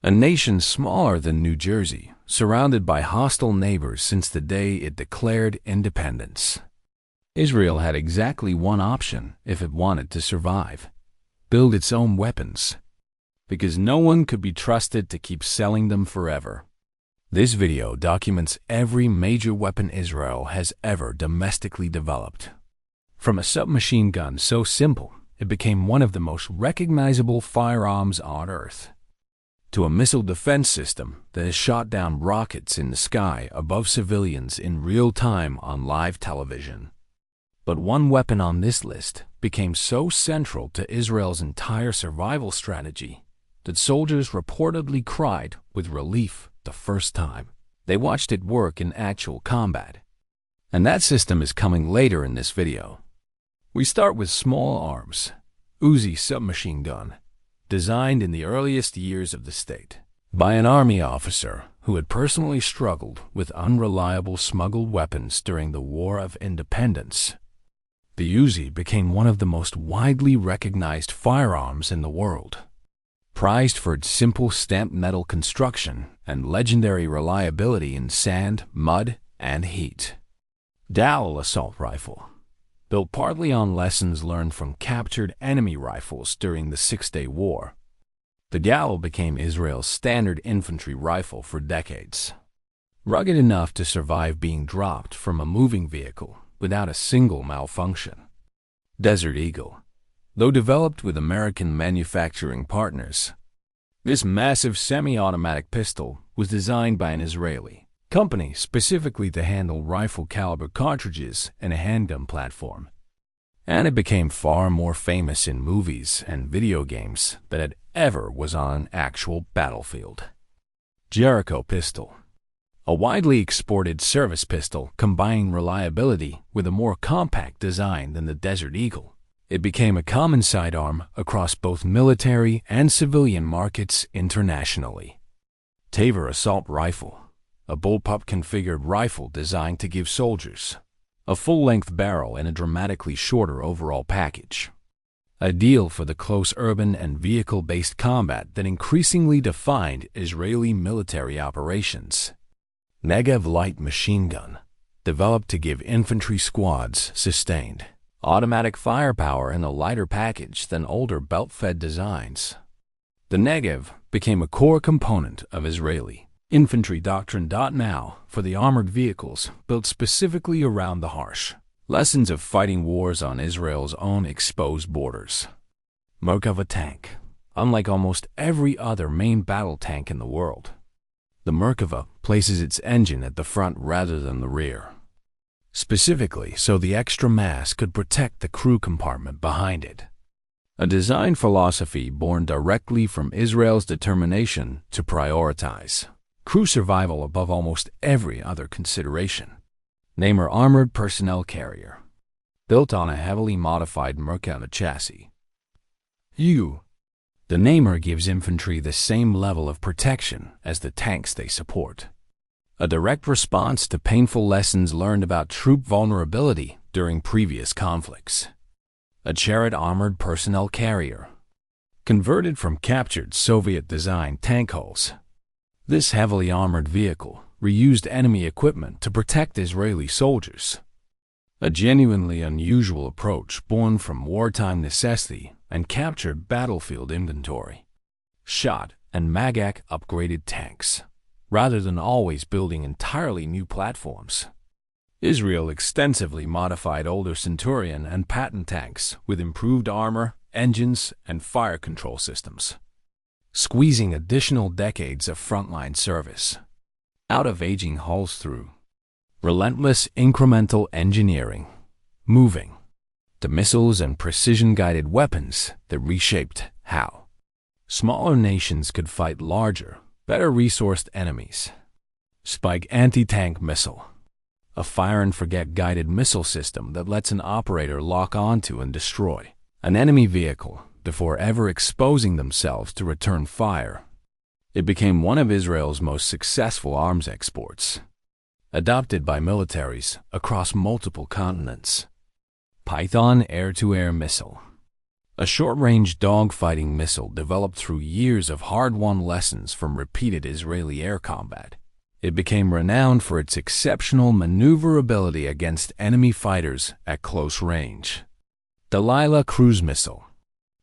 A nation smaller than New Jersey, surrounded by hostile neighbors since the day it declared independence. Israel had exactly one option if it wanted to survive: build its own weapons, because no one could be trusted to keep selling them forever. This video documents every major weapon Israel has ever domestically developed. From a submachine gun so simple it became one of the most recognizable firearms on Earth, to a missile defense system that has shot down rockets in the sky above civilians in real time on live television. But one weapon on this list became so central to Israel's entire survival strategy that soldiers reportedly cried with relief the first time they watched it work in actual combat. And that system is coming later in this video. We start with small arms, Uzi submachine gun, designed in the earliest years of the state by an army officer who had personally struggled with unreliable smuggled weapons during the War of Independence. The Uzi became one of the most widely recognized firearms in the world, prized for its simple stamped metal construction and legendary reliability in sand, mud, and heat. Dowel assault rifle, built partly on lessons learned from captured enemy rifles during the Six-Day War. The Dowel became Israel's standard infantry rifle for decades, rugged enough to survive being dropped from a moving vehicle without a single malfunction. Desert Eagle, though developed with American manufacturing partners, this massive semi-automatic pistol was designed by an Israeli company specifically to handle rifle-caliber cartridges and a handgun platform. And it became far more famous in movies and video games than it ever was on an actual battlefield. Jericho pistol, a widely exported service pistol combining reliability with a more compact design than the Desert Eagle. It became a common sidearm across both military and civilian markets internationally. Tavor assault rifle, a bullpup-configured rifle designed to give soldiers a full-length barrel and a dramatically shorter overall package, ideal for the close urban and vehicle-based combat that increasingly defined Israeli military operations. Negev light machine gun, developed to give infantry squads sustained automatic firepower in a lighter package than older belt-fed designs. The Negev became a core component of Israeli infantry doctrine. Now for the armored vehicles built specifically around the harsh lessons of fighting wars on Israel's own exposed borders. Merkava tank, unlike almost every other main battle tank in the world, the Merkava places its engine at the front rather than the rear, specifically so the extra mass could protect the crew compartment behind it. A design philosophy born directly from Israel's determination to prioritize crew survival above almost every other consideration. Namer armored personnel carrier, built on a heavily modified Merkava chassis. The Namer gives infantry the same level of protection as the tanks they support, a direct response to painful lessons learned about troop vulnerability during previous conflicts. A Chariot armored personnel carrier, converted from captured Soviet-designed tank hulls. This heavily armored vehicle reused enemy equipment to protect Israeli soldiers, a genuinely unusual approach born from wartime necessity and captured battlefield inventory. Shot and Magak upgraded tanks, rather than always building entirely new platforms. Israel extensively modified older Centurion and Patton tanks with improved armor, engines, and fire control systems, squeezing additional decades of frontline service out of aging hulls through relentless incremental engineering, moving to missiles and precision-guided weapons that reshaped how smaller nations could fight larger, better-resourced enemies. Spike anti-tank missile, a fire-and-forget guided missile system that lets an operator lock onto and destroy an enemy vehicle before ever exposing themselves to return fire. It became one of Israel's most successful arms exports, adopted by militaries across multiple continents. Python air-to-air missile, a short-range dogfighting missile developed through years of hard-won lessons from repeated Israeli air combat. It became renowned for its exceptional maneuverability against enemy fighters at close range. Delilah cruise missile,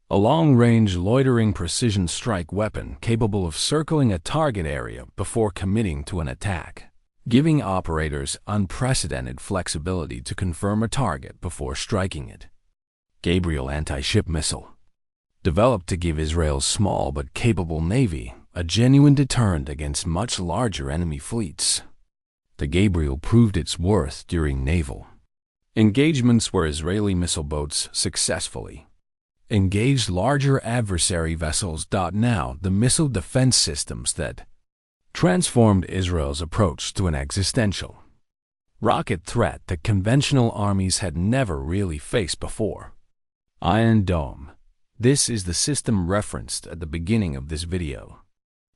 a long-range loitering precision strike weapon capable of circling a target area before committing to an attack, giving operators unprecedented flexibility to confirm a target before striking it. Gabriel anti-ship missile, developed to give Israel's small but capable navy a genuine deterrent against much larger enemy fleets. The Gabriel proved its worth during naval engagements where Israeli missile boats successfully engaged larger adversary vessels. Now, the missile defense systems that transformed Israel's approach to an existential rocket threat that conventional armies had never really faced before. Iron Dome. This is the system referenced at the beginning of this video.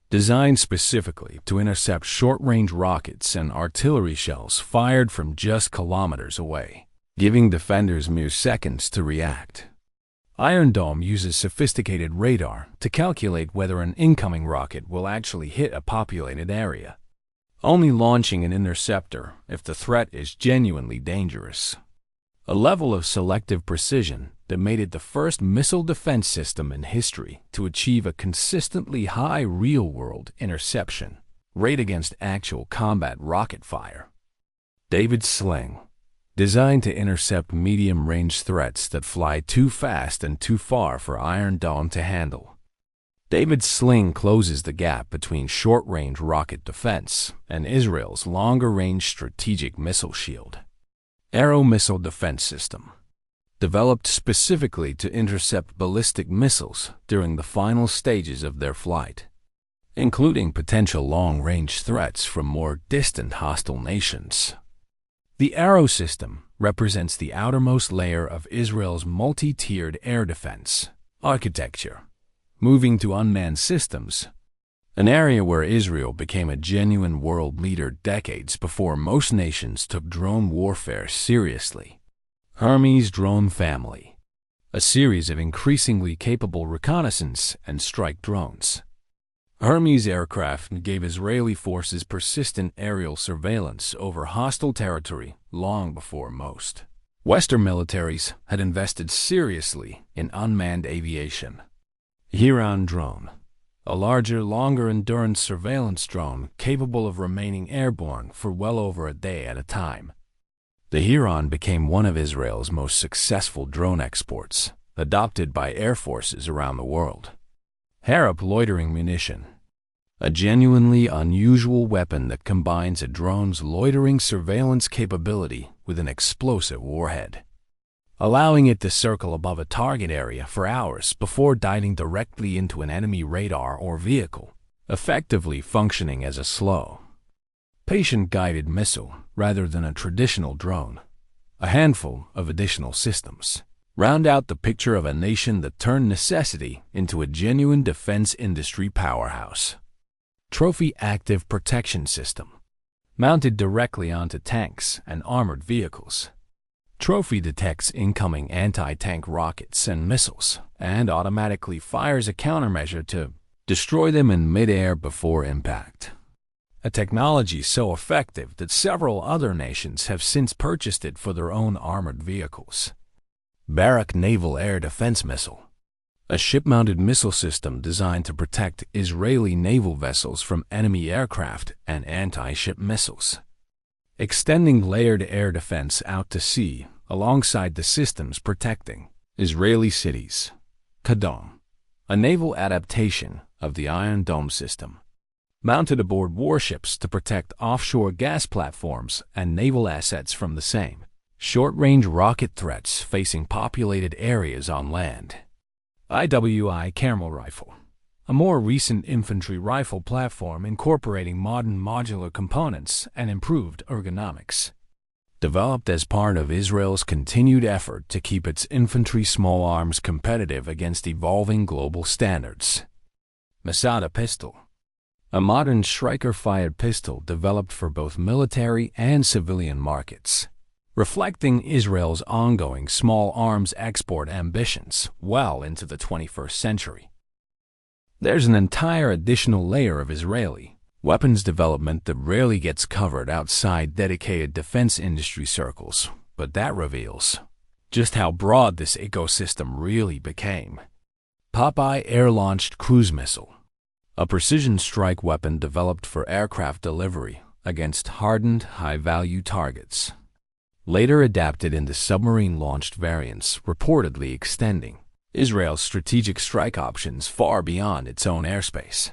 Designed specifically to intercept short-range rockets and artillery shells fired from just kilometers away, giving defenders mere seconds to react. Iron Dome uses sophisticated radar to calculate whether an incoming rocket will actually hit a populated area, only launching an interceptor if the threat is genuinely dangerous. A level of selective precision that made it the first missile defense system in history to achieve a consistently high real-world interception rate against actual combat rocket fire. David's Sling, designed to intercept medium-range threats that fly too fast and too far for Iron Dome to handle. David's Sling closes the gap between short-range rocket defense and Israel's longer-range strategic missile shield. Arrow Missile Defense System, developed specifically to intercept ballistic missiles during the final stages of their flight, including potential long-range threats from more distant hostile nations. The Arrow system represents the outermost layer of Israel's multi-tiered air defense architecture, moving to unmanned systems, an area where Israel became a genuine world leader decades before most nations took drone warfare seriously. Hermes Drone Family, a series of increasingly capable reconnaissance and strike drones. Hermes aircraft gave Israeli forces persistent aerial surveillance over hostile territory long before most Western militaries had invested seriously in unmanned aviation. Huron Drone, a larger, longer-endurance surveillance drone capable of remaining airborne for well over a day at a time. The Huron became one of Israel's most successful drone exports, adopted by air forces around the world. Harop loitering munition, a genuinely unusual weapon that combines a drone's loitering surveillance capability with an explosive warhead, allowing it to circle above a target area for hours before diving directly into an enemy radar or vehicle, effectively functioning as a slow, patient-guided missile rather than a traditional drone. A handful of additional systems round out the picture of a nation that turned necessity into a genuine defense industry powerhouse. Trophy Active Protection System, mounted directly onto tanks and armored vehicles. Trophy detects incoming anti-tank rockets and missiles and automatically fires a countermeasure to destroy them in mid-air before impact. A technology so effective that several other nations have since purchased it for their own armored vehicles. Barak Naval Air Defense Missile, a ship-mounted missile system designed to protect Israeli naval vessels from enemy aircraft and anti-ship missiles, extending layered air defense out to sea alongside the systems protecting Israeli cities. Kadam, a naval adaptation of the Iron Dome system, mounted aboard warships to protect offshore gas platforms and naval assets from the same short-range rocket threats facing populated areas on land. IWI Camel Rifle, a more recent infantry rifle platform incorporating modern modular components and improved ergonomics. Developed as part of Israel's continued effort to keep its infantry small arms competitive against evolving global standards. Masada Pistol, a modern striker-fired pistol developed for both military and civilian markets. reflecting Israel's ongoing small arms export ambitions well into the 21st century. There's an entire additional layer of Israeli weapons development that rarely gets covered outside dedicated defense industry circles, but that reveals just how broad this ecosystem really became. Popeye Air-Launched Cruise Missile, a precision strike weapon developed for aircraft delivery against hardened, high-value targets. Later adapted into submarine-launched variants, reportedly extending Israel's strategic strike options far beyond its own airspace.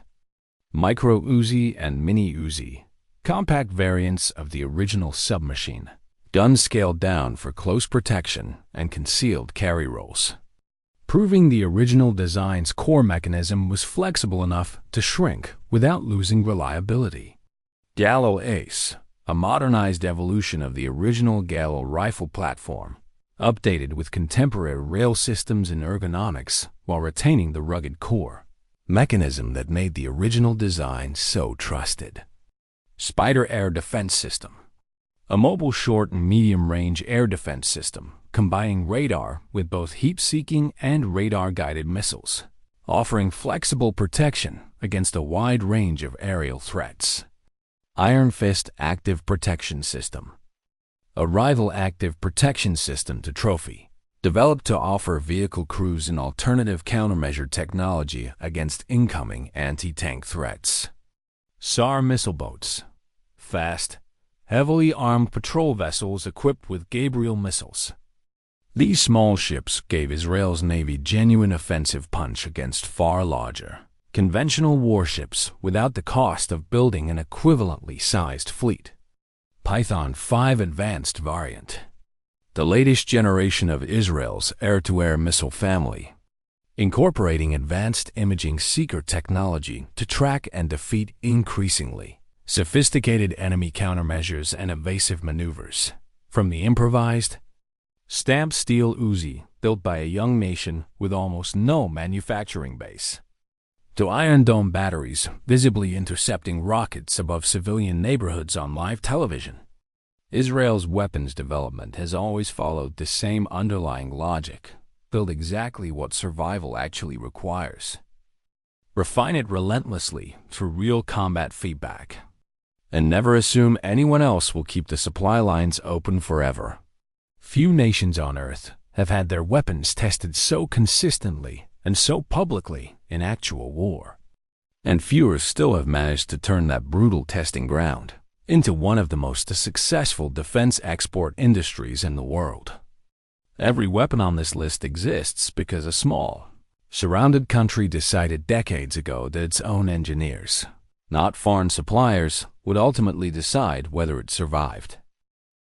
Micro Uzi and Mini Uzi, compact variants of the original submachine, guns scaled down for close protection and concealed carry roles, proving the original design's core mechanism was flexible enough to shrink without losing reliability. Gallo Ace, a modernized evolution of the original Gallo rifle platform, updated with contemporary rail systems and ergonomics while retaining the rugged core mechanism that made the original design so trusted. Spider Air Defense System, a mobile short and medium-range air defense system combining radar with both heat-seeking and radar-guided missiles, offering flexible protection against a wide range of aerial threats. Iron Fist Active Protection System, a rival active protection system to Trophy, developed to offer vehicle crews an alternative countermeasure technology against incoming anti-tank threats. SAR Missile Boats, fast, heavily armed patrol vessels equipped with Gabriel missiles. These small ships gave Israel's Navy genuine offensive punch against far larger, conventional warships without the cost of building an equivalently sized fleet. Python 5 Advanced Variant, the latest generation of Israel's air-to-air missile family, incorporating advanced imaging seeker technology to track and defeat increasingly sophisticated enemy countermeasures and evasive maneuvers. From the improvised, stamped steel Uzi built by a young nation with almost no manufacturing base, to Iron Dome batteries visibly intercepting rockets above civilian neighborhoods on live television. Israel's weapons development has always followed the same underlying logic: build exactly what survival actually requires, refine it relentlessly through real combat feedback, and never assume anyone else will keep the supply lines open forever. Few nations on Earth have had their weapons tested so consistently and so publicly in actual war, and fewer still have managed to turn that brutal testing ground into one of the most successful defense export industries in the world. Every weapon on this list exists because a small, surrounded country decided decades ago that its own engineers, not foreign suppliers, would ultimately decide whether it survived.